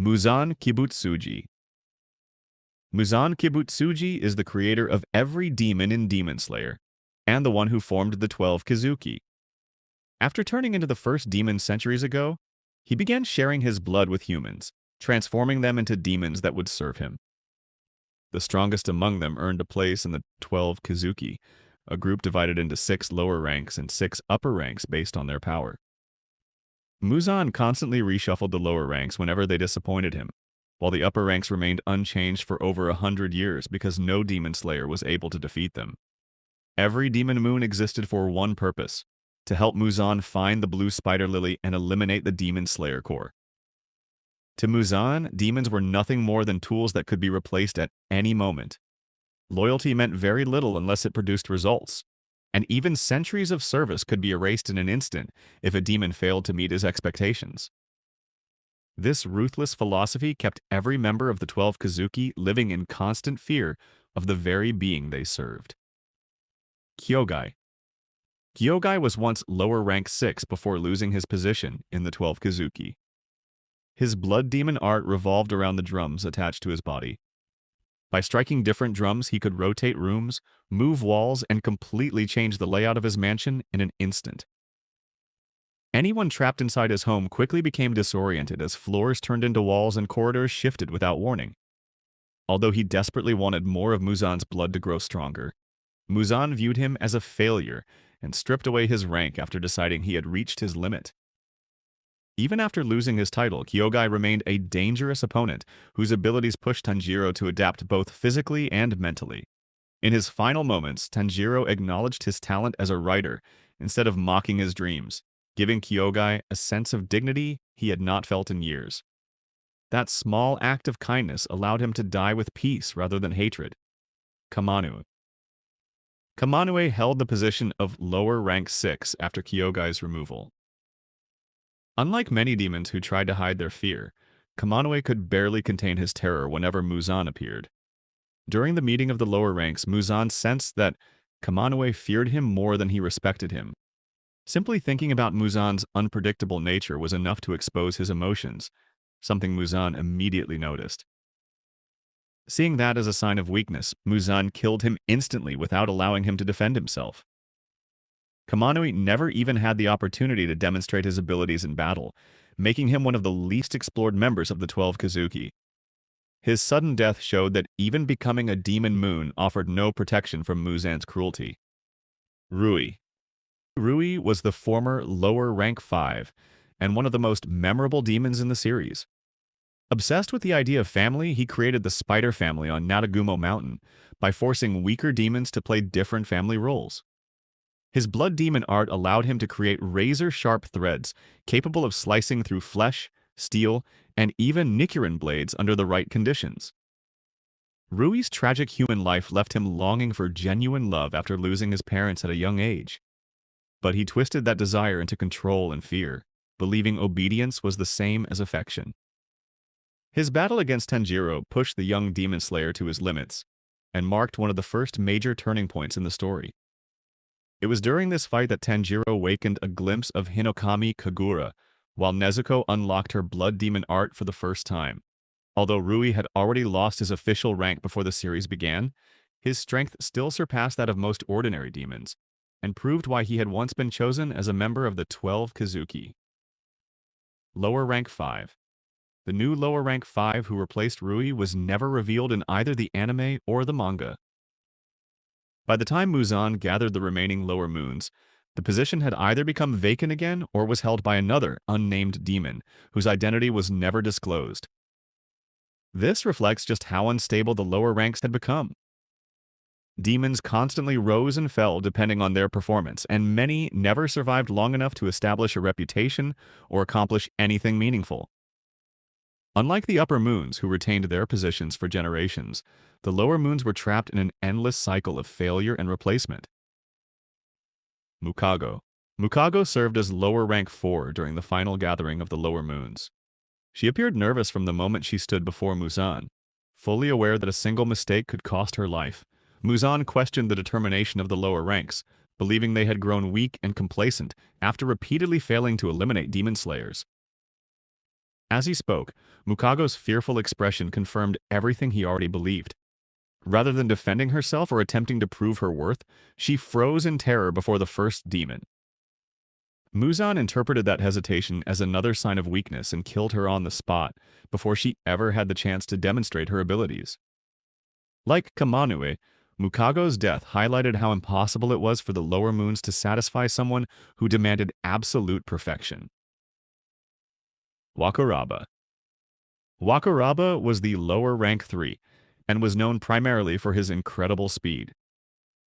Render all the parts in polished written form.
Muzan Kibutsuji. Muzan Kibutsuji is the creator of every demon in Demon Slayer, and the one who formed the 12 Kizuki. After turning into the first demon centuries ago, he began sharing his blood with humans, transforming them into demons that would serve him. The strongest among them earned a place in the 12 Kizuki, a group divided into 6 lower ranks and 6 upper ranks based on their power. Muzan constantly reshuffled the lower ranks whenever they disappointed him, while the upper ranks remained unchanged for over 100 years because no demon slayer was able to defeat them. Every demon moon existed for one purpose: to help Muzan find the blue spider lily and eliminate the demon slayer core. To Muzan, demons were nothing more than tools that could be replaced at any moment. Loyalty meant very little unless it produced results, and even centuries of service could be erased in an instant if a demon failed to meet his expectations. This ruthless philosophy kept every member of the 12 Kizuki living in constant fear of the very being they served. Kyogai. Kyogai was once lower rank 6 before losing his position in the 12 Kizuki. His blood demon art revolved around the drums attached to his body. By striking different drums, he could rotate rooms, move walls, and completely change the layout of his mansion in an instant. Anyone trapped inside his home quickly became disoriented as floors turned into walls and corridors shifted without warning. Although he desperately wanted more of Muzan's blood to grow stronger, Muzan viewed him as a failure and stripped away his rank after deciding he had reached his limit. Even after losing his title, Kyogai remained a dangerous opponent whose abilities pushed Tanjiro to adapt both physically and mentally. In his final moments, Tanjiro acknowledged his talent as a writer instead of mocking his dreams, giving Kyogai a sense of dignity he had not felt in years. That small act of kindness allowed him to die with peace rather than hatred. Kamanue. Kamanue held the position of lower rank 6 after Kyogai's removal. Unlike many demons who tried to hide their fear, Kamanue could barely contain his terror whenever Muzan appeared. During the meeting of the lower ranks, Muzan sensed that Kamanue feared him more than he respected him. Simply thinking about Muzan's unpredictable nature was enough to expose his emotions, something Muzan immediately noticed. Seeing that as a sign of weakness, Muzan killed him instantly without allowing him to defend himself. Kamanue never even had the opportunity to demonstrate his abilities in battle, making him one of the least explored members of the 12 Kizuki. His sudden death showed that even becoming a demon moon offered no protection from Muzan's cruelty. Rui. Rui was the former lower rank 5, and one of the most memorable demons in the series. Obsessed with the idea of family, he created the Spider Family on Natagumo Mountain by forcing weaker demons to play different family roles. His blood demon art allowed him to create razor-sharp threads capable of slicing through flesh, steel, and even Nichiren blades under the right conditions. Rui's tragic human life left him longing for genuine love after losing his parents at a young age. But he twisted that desire into control and fear, believing obedience was the same as affection. His battle against Tanjiro pushed the young demon slayer to his limits, and marked one of the first major turning points in the story. It was during this fight that Tanjiro awakened a glimpse of Hinokami Kagura, while Nezuko unlocked her blood demon art for the first time. Although Rui had already lost his official rank before the series began, his strength still surpassed that of most ordinary demons, and proved why he had once been chosen as a member of the 12 Kizuki. Lower rank 5. The new lower rank 5 who replaced Rui was never revealed in either the anime or the manga. By the time Muzan gathered the remaining lower moons, the position had either become vacant again or was held by another unnamed demon, whose identity was never disclosed. This reflects just how unstable the lower ranks had become. Demons constantly rose and fell depending on their performance, and many never survived long enough to establish a reputation or accomplish anything meaningful. Unlike the upper moons, who retained their positions for generations, the lower moons were trapped in an endless cycle of failure and replacement. Mukago. Mukago served as lower rank 4 during the final gathering of the lower moons. She appeared nervous from the moment she stood before Muzan. Fully aware that a single mistake could cost her life, Muzan questioned the determination of the lower ranks, believing they had grown weak and complacent after repeatedly failing to eliminate demon slayers. As he spoke, Mukago's fearful expression confirmed everything he already believed. Rather than defending herself or attempting to prove her worth, she froze in terror before the first demon. Muzan interpreted that hesitation as another sign of weakness and killed her on the spot before she ever had the chance to demonstrate her abilities. Like Kamanue, Mukago's death highlighted how impossible it was for the lower moons to satisfy someone who demanded absolute perfection. Wakuraba. Wakuraba was the lower rank 3 and was known primarily for his incredible speed.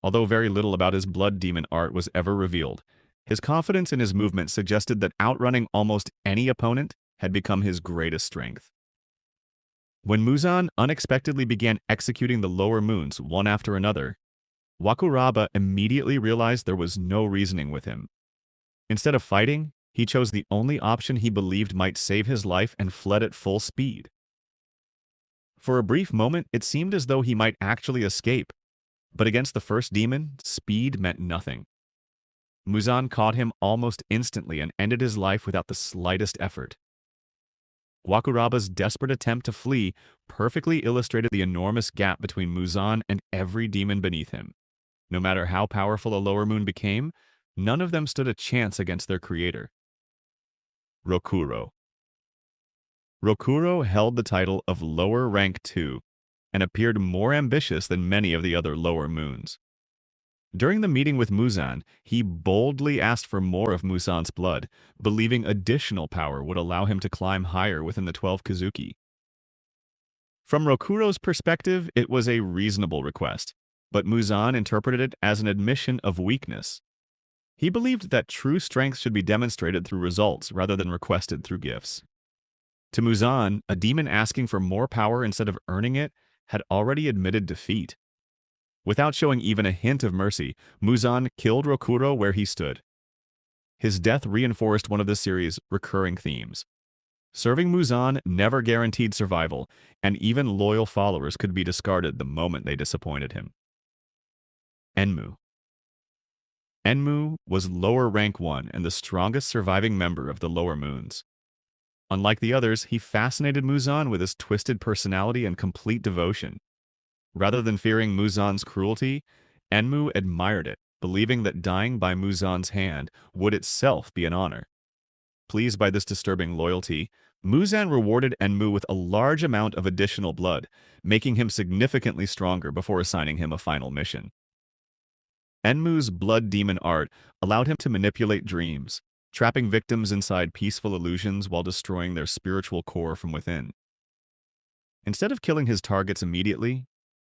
Although very little about his blood demon art was ever revealed, his confidence in his movement suggested that outrunning almost any opponent had become his greatest strength. When Muzan unexpectedly began executing the lower moons one after another, Wakuraba immediately realized there was no reasoning with him. Instead of fighting, he chose the only option he believed might save his life and fled at full speed. For a brief moment, it seemed as though he might actually escape, but against the first demon, speed meant nothing. Muzan caught him almost instantly and ended his life without the slightest effort. Wakuraba's desperate attempt to flee perfectly illustrated the enormous gap between Muzan and every demon beneath him. No matter how powerful a lower moon became, none of them stood a chance against their creator. Rokuro. Rokuro held the title of Lower Rank 2 and appeared more ambitious than many of the other lower moons. During the meeting with Muzan, he boldly asked for more of Muzan's blood, believing additional power would allow him to climb higher within the 12 Kizuki. From Rokuro's perspective, it was a reasonable request, but Muzan interpreted it as an admission of weakness. He believed that true strength should be demonstrated through results rather than requested through gifts. To Muzan, a demon asking for more power instead of earning it had already admitted defeat. Without showing even a hint of mercy, Muzan killed Rokuro where he stood. His death reinforced one of the series' recurring themes. Serving Muzan never guaranteed survival, and even loyal followers could be discarded the moment they disappointed him. Enmu. Enmu was lower rank 1 and the strongest surviving member of the lower moons. Unlike the others, he fascinated Muzan with his twisted personality and complete devotion. Rather than fearing Muzan's cruelty, Enmu admired it, believing that dying by Muzan's hand would itself be an honor. Pleased by this disturbing loyalty, Muzan rewarded Enmu with a large amount of additional blood, making him significantly stronger before assigning him a final mission. Enmu's blood demon art allowed him to manipulate dreams, trapping victims inside peaceful illusions while destroying their spiritual core from within. Instead of killing his targets immediately,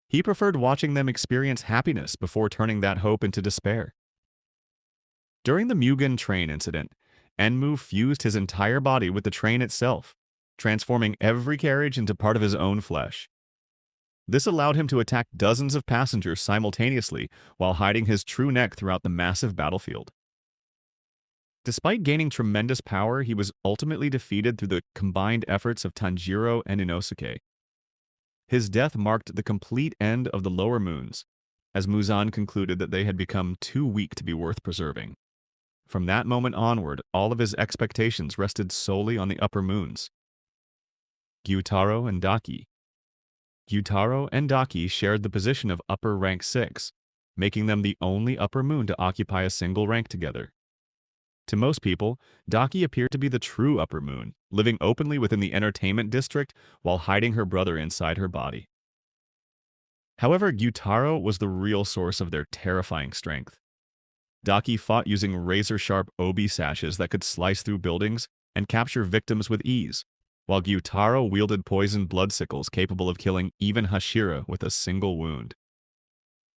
he preferred watching them experience happiness before turning that hope into despair. During the Mugen train incident, Enmu fused his entire body with the train itself, transforming every carriage into part of his own flesh. This allowed him to attack dozens of passengers simultaneously while hiding his true neck throughout the massive battlefield. Despite gaining tremendous power, he was ultimately defeated through the combined efforts of Tanjiro and Inosuke. His death marked the complete end of the lower moons, as Muzan concluded that they had become too weak to be worth preserving. From that moment onward, all of his expectations rested solely on the upper moons. Gyutaro and Daki. Gyutaro and Daki shared the position of upper rank 6, making them the only upper moon to occupy a single rank together. To most people, Daki appeared to be the true upper moon, living openly within the entertainment district while hiding her brother inside her body. However, Gyutaro was the real source of their terrifying strength. Daki fought using razor-sharp obi sashes that could slice through buildings and capture victims with ease, while Gyutaro wielded poisoned blood sickles capable of killing even Hashira with a single wound.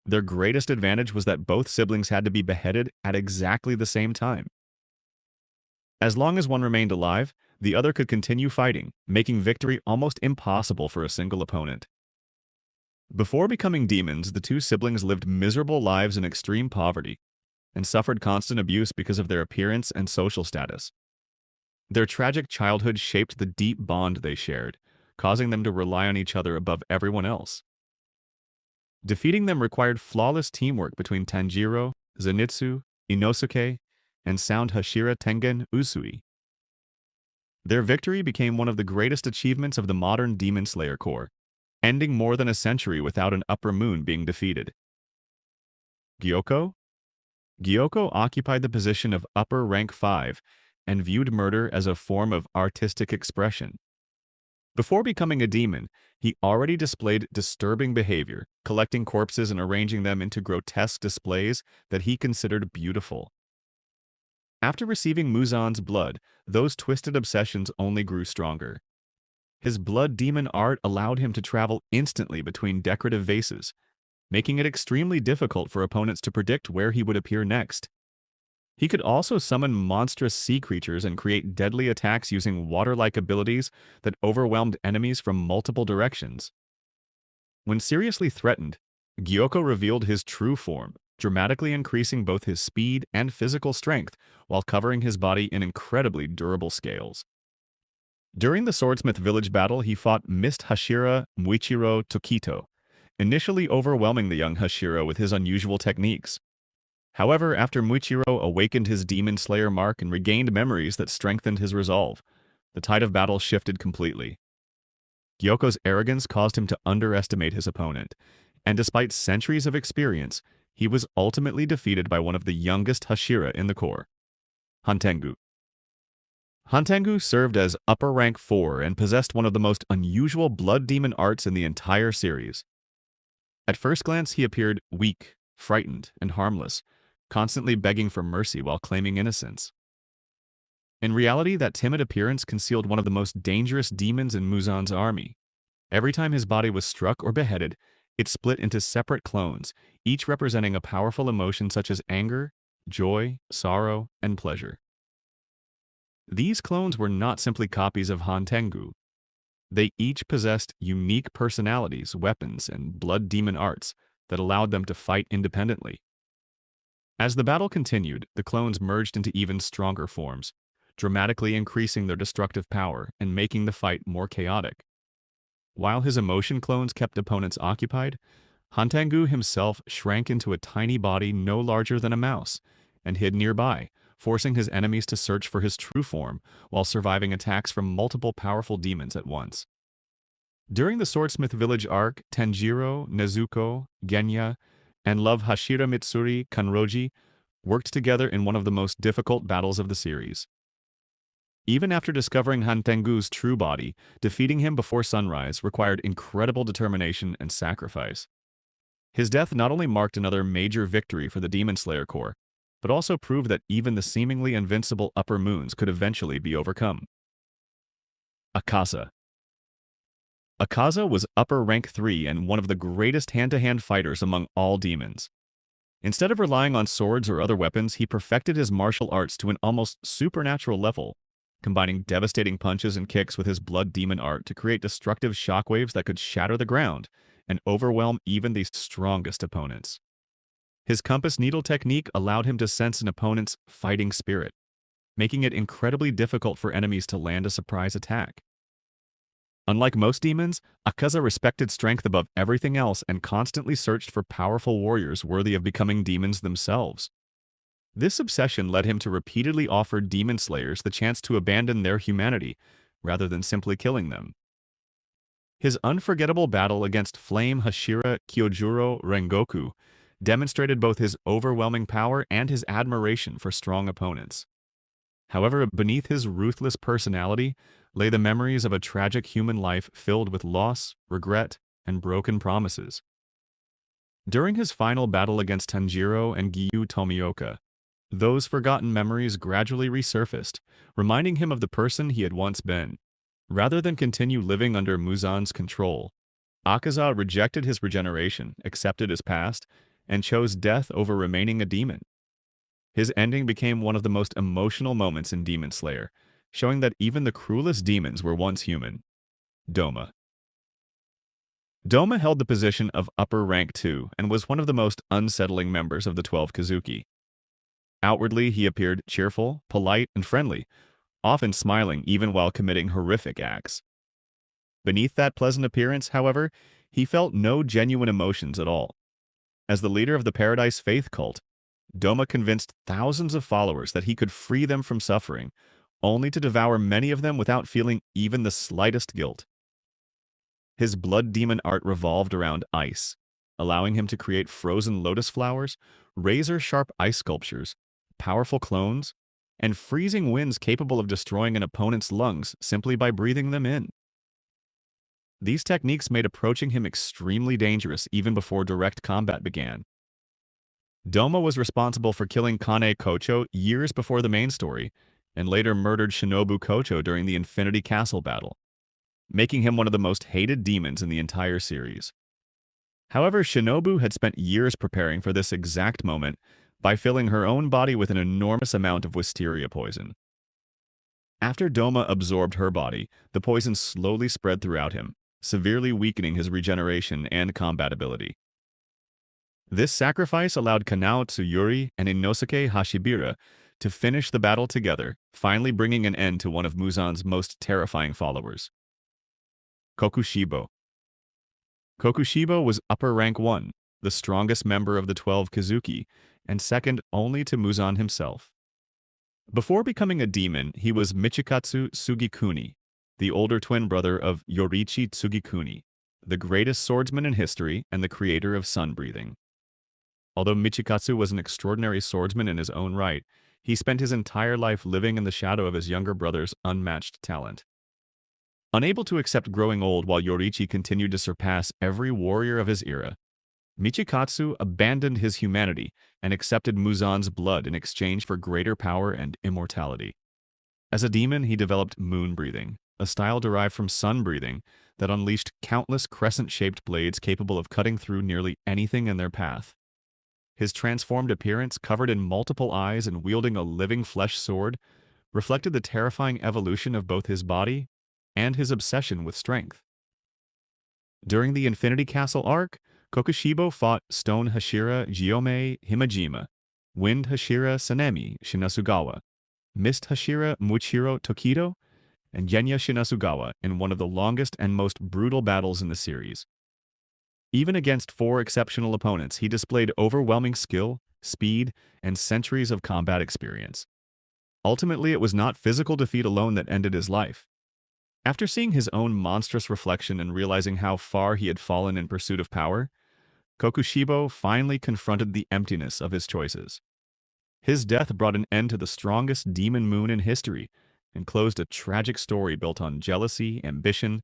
Their greatest advantage was that both siblings had to be beheaded at exactly the same time. As long as one remained alive, the other could continue fighting, making victory almost impossible for a single opponent. Before becoming demons, the two siblings lived miserable lives in extreme poverty and suffered constant abuse because of their appearance and social status. Their tragic childhood shaped the deep bond they shared, causing them to rely on each other above everyone else. Defeating them required flawless teamwork between Tanjiro, Zenitsu, Inosuke, and Sound Hashira Tengen Usui. Their victory became one of the greatest achievements of the modern Demon Slayer Corps, ending more than a century without an Upper Moon being defeated. Gyokko? Gyokko occupied the position of upper rank 5 and viewed murder as a form of artistic expression. Before becoming a demon, he already displayed disturbing behavior, collecting corpses and arranging them into grotesque displays that he considered beautiful. After receiving Muzan's blood, those twisted obsessions only grew stronger. His blood demon art allowed him to travel instantly between decorative vases, making it extremely difficult for opponents to predict where he would appear next. He could also summon monstrous sea creatures and create deadly attacks using water-like abilities that overwhelmed enemies from multiple directions. When seriously threatened, Gyokko revealed his true form, dramatically increasing both his speed and physical strength while covering his body in incredibly durable scales. During the Swordsmith Village battle, he fought Mist Hashira Muichiro Tokito, initially overwhelming the young Hashira with his unusual techniques. However, after Muichiro awakened his Demon Slayer mark and regained memories that strengthened his resolve, the tide of battle shifted completely. Gyokko's arrogance caused him to underestimate his opponent, and despite centuries of experience, he was ultimately defeated by one of the youngest Hashira in the Corps, Hantengu. Hantengu served as upper rank 4 and possessed one of the most unusual blood demon arts in the entire series. At first glance, he appeared weak, frightened, and harmless, constantly begging for mercy while claiming innocence. In reality, that timid appearance concealed one of the most dangerous demons in Muzan's army. Every time his body was struck or beheaded, it split into separate clones, each representing a powerful emotion such as anger, joy, sorrow, and pleasure. These clones were not simply copies of Hantengu. They each possessed unique personalities, weapons, and blood demon arts that allowed them to fight independently. As the battle continued, the clones merged into even stronger forms, dramatically increasing their destructive power and making the fight more chaotic. While his emotion clones kept opponents occupied, Hantengu himself shrank into a tiny body no larger than a mouse and hid nearby, forcing his enemies to search for his true form while surviving attacks from multiple powerful demons at once. During the Swordsmith Village arc, Tenjiro, Nezuko, Genya, and Love Hashira Mitsuri Kanroji worked together in one of the most difficult battles of the series. Even after discovering Hantengu's true body, defeating him before sunrise required incredible determination and sacrifice. His death not only marked another major victory for the Demon Slayer Corps, but also proved that even the seemingly invincible Upper Moons could eventually be overcome. Akaza. Akaza was upper rank 3 and one of the greatest hand-to-hand fighters among all demons. Instead of relying on swords or other weapons, he perfected his martial arts to an almost supernatural level, combining devastating punches and kicks with his blood demon art to create destructive shockwaves that could shatter the ground and overwhelm even the strongest opponents. His compass needle technique allowed him to sense an opponent's fighting spirit, making it incredibly difficult for enemies to land a surprise attack. Unlike most demons, Akaza respected strength above everything else and constantly searched for powerful warriors worthy of becoming demons themselves. This obsession led him to repeatedly offer demon slayers the chance to abandon their humanity, rather than simply killing them. His unforgettable battle against Flame Hashira Kyojuro Rengoku demonstrated both his overwhelming power and his admiration for strong opponents. However, beneath his ruthless personality lay the memories of a tragic human life filled with loss, regret, and broken promises. During his final battle against Tanjiro and Giyu Tomioka, those forgotten memories gradually resurfaced, reminding him of the person he had once been. Rather than continue living under Muzan's control, Akaza rejected his regeneration, accepted his past, and chose death over remaining a demon. His ending became one of the most emotional moments in Demon Slayer, showing that even the cruelest demons were once human. Doma. Doma held the position of upper rank 2 and was one of the most unsettling members of the 12 Kizuki. Outwardly, he appeared cheerful, polite, and friendly, often smiling even while committing horrific acts. Beneath that pleasant appearance, however, he felt no genuine emotions at all. As the leader of the Paradise Faith cult, Doma convinced thousands of followers that he could free them from suffering, only to devour many of them without feeling even the slightest guilt. His blood demon art revolved around ice, allowing him to create frozen lotus flowers, razor-sharp ice sculptures, powerful clones, and freezing winds capable of destroying an opponent's lungs simply by breathing them in. These techniques made approaching him extremely dangerous even before direct combat began. Doma was responsible for killing Kane Kocho years before the main story, and later murdered Shinobu Kocho during the Infinity Castle battle, making him one of the most hated demons in the entire series. However, Shinobu had spent years preparing for this exact moment by filling her own body with an enormous amount of wisteria poison. After Doma absorbed her body, the poison slowly spread throughout him, severely weakening his regeneration and combat ability. This sacrifice allowed Kanao Tsuyuri and Inosuke Hashibira to finish the battle together, finally bringing an end to one of Muzan's most terrifying followers. Kokushibo. Kokushibo was upper rank 1, the strongest member of the 12 Kizuki, and second only to Muzan himself. Before becoming a demon, he was Michikatsu Sugikuni, the older twin brother of Yoriichi Tsugikuni, the greatest swordsman in history and the creator of sun breathing. Although Michikatsu was an extraordinary swordsman in his own right, he spent his entire life living in the shadow of his younger brother's unmatched talent. Unable to accept growing old while Yoriichi continued to surpass every warrior of his era, Michikatsu abandoned his humanity and accepted Muzan's blood in exchange for greater power and immortality. As a demon, he developed moon breathing, a style derived from sun breathing that unleashed countless crescent-shaped blades capable of cutting through nearly anything in their path. His transformed appearance, covered in multiple eyes and wielding a living flesh sword, reflected the terrifying evolution of both his body and his obsession with strength. During the Infinity Castle arc, Kokushibo fought Stone Hashira Giome Himajima, Wind Hashira Sanemi Shinasugawa, Mist Hashira Muichiro Tokido, and Genya Shinasugawa in one of the longest and most brutal battles in the series. Even against 4 exceptional opponents, he displayed overwhelming skill, speed, and centuries of combat experience. Ultimately, it was not physical defeat alone that ended his life. After seeing his own monstrous reflection and realizing how far he had fallen in pursuit of power, Kokushibo finally confronted the emptiness of his choices. His death brought an end to the strongest demon moon in history and closed a tragic story built on jealousy, ambition,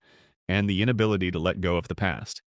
and the inability to let go of the past.